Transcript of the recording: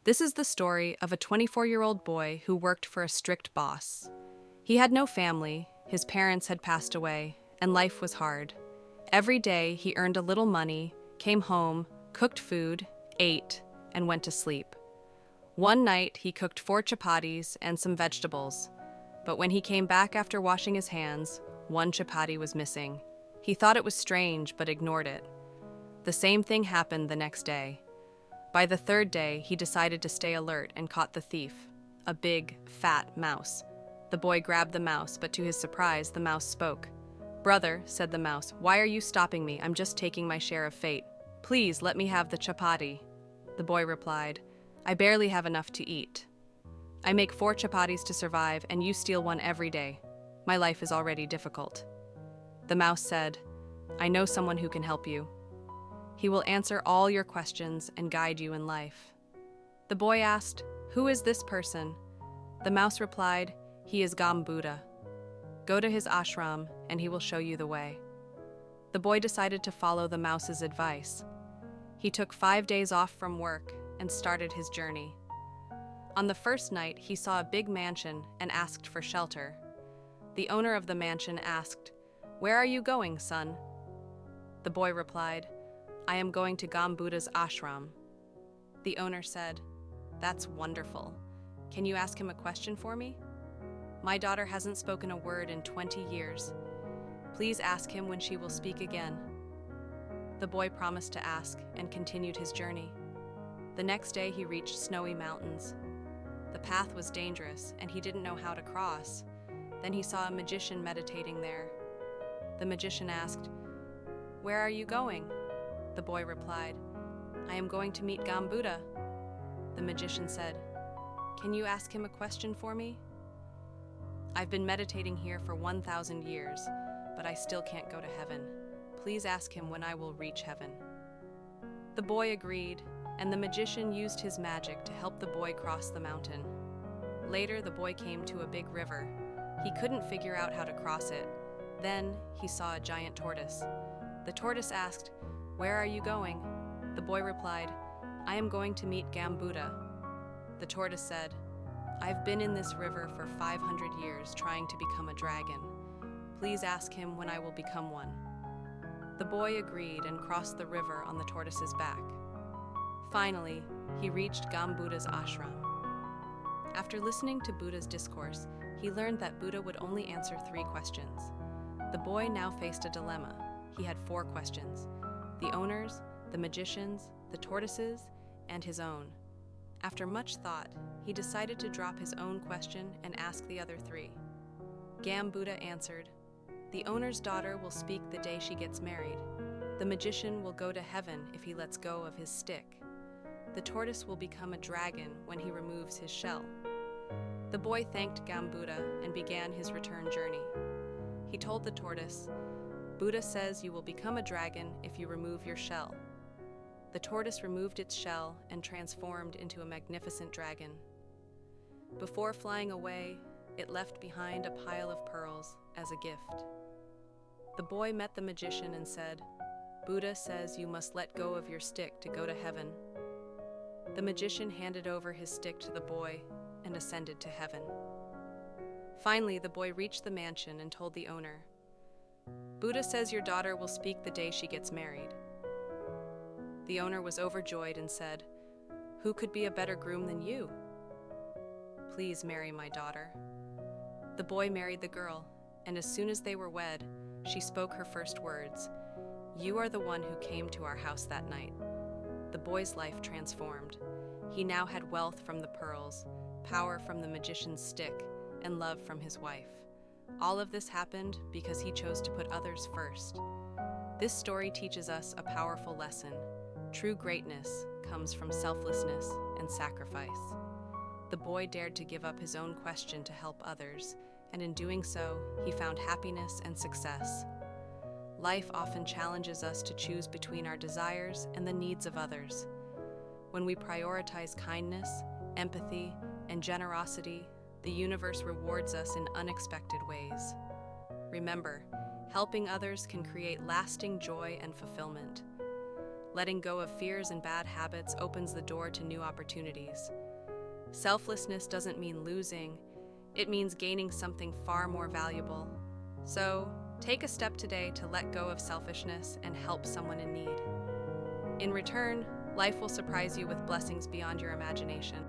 This is the story of a 24-year-old boy who worked for a strict boss. He had no family, his parents had passed away, and life was hard. Every day he earned a little money, came home, cooked food, ate, and went to sleep. One night he cooked 4 chapatis and some vegetables, but when he came back after washing his hands, 1 chapati was missing. He thought it was strange but ignored it. The same thing happened the next day. By the 3rd day, he decided to stay alert and caught the thief, a big, fat mouse. The boy grabbed the mouse, but to his surprise, the mouse spoke. "Brother," said the mouse, "why are you stopping me? I'm just taking my share of fate. Please let me have the chapati." The boy replied, "I barely have enough to eat. I make 4 chapatis to survive, and you steal 1 every day. My life is already difficult." The mouse said, "I know someone who can help you. He will answer all your questions and guide you in life." The boy asked, "Who is this person?" The mouse replied, "He is Gam Buddha. Go to his ashram and he will show you the way." The boy decided to follow the mouse's advice. He took 5 days off from work and started his journey. On the first night, he saw a big mansion and asked for shelter. The owner of the mansion asked, "Where are you going, son?" The boy replied, "I am going to Gam Buddha's ashram." The owner said, "That's wonderful. Can you ask him a question for me? My daughter hasn't spoken a word in 20 years. Please ask him when she will speak again." The boy promised to ask and continued his journey. The next day he reached snowy mountains. The path was dangerous and he didn't know how to cross. Then he saw a magician meditating there. The magician asked, "Where are you going?" The boy replied, "I am going to meet Gam Buddha." The magician said, "Can you ask him a question for me? I've been meditating here for 1,000 years, but I still can't go to heaven. Please ask him when I will reach heaven." The boy agreed, and the magician used his magic to help the boy cross the mountain. Later, the boy came to a big river. He couldn't figure out how to cross it. Then he saw a giant tortoise. The tortoise asked, "Where are you going?" The boy replied, "I am going to meet Gam Buddha." The tortoise said, "I've been in this river for 500 years trying to become a dragon. Please ask him when I will become one." The boy agreed and crossed the river on the tortoise's back. Finally, he reached Gam Buddha's ashram. After listening to Buddha's discourse, he learned that Buddha would only answer 3 questions. The boy now faced a dilemma. He had 4 questions: the owner's, the magician's, the tortoise's, and his own. After much thought, he decided to drop his own question and ask the other 3. Gam Buddha answered, "The owner's daughter will speak the day she gets married. The magician will go to heaven if he lets go of his stick. The tortoise will become a dragon when he removes his shell." The boy thanked Gam Buddha and began his return journey. He told the tortoise, "Buddha says you will become a dragon if you remove your shell." The tortoise removed its shell and transformed into a magnificent dragon. Before flying away, it left behind a pile of pearls as a gift. The boy met the magician and said, "Buddha says you must let go of your stick to go to heaven." The magician handed over his stick to the boy and ascended to heaven. Finally, the boy reached the mansion and told the owner, "Buddha says your daughter will speak the day she gets married." The owner was overjoyed and said, "Who could be a better groom than you? Please marry my daughter." The boy married the girl, and as soon as they were wed, she spoke her first words, "You are the one who came to our house that night." The boy's life transformed. He now had wealth from the pearls, power from the magician's stick, and love from his wife. All of this happened because he chose to put others first. This story teaches us a powerful lesson. True greatness comes from selflessness and sacrifice. The boy dared to give up his own question to help others, and in doing so, he found happiness and success. Life often challenges us to choose between our desires and the needs of others. When we prioritize kindness, empathy, and generosity, the universe rewards us in unexpected ways. Remember, helping others can create lasting joy and fulfillment. letting go of fears and bad habits opens the door to new opportunities. Selflessness doesn't mean losing, it means gaining something far more valuable. So, take a step today to let go of selfishness and help someone in need. In return, life will surprise you with blessings beyond your imagination.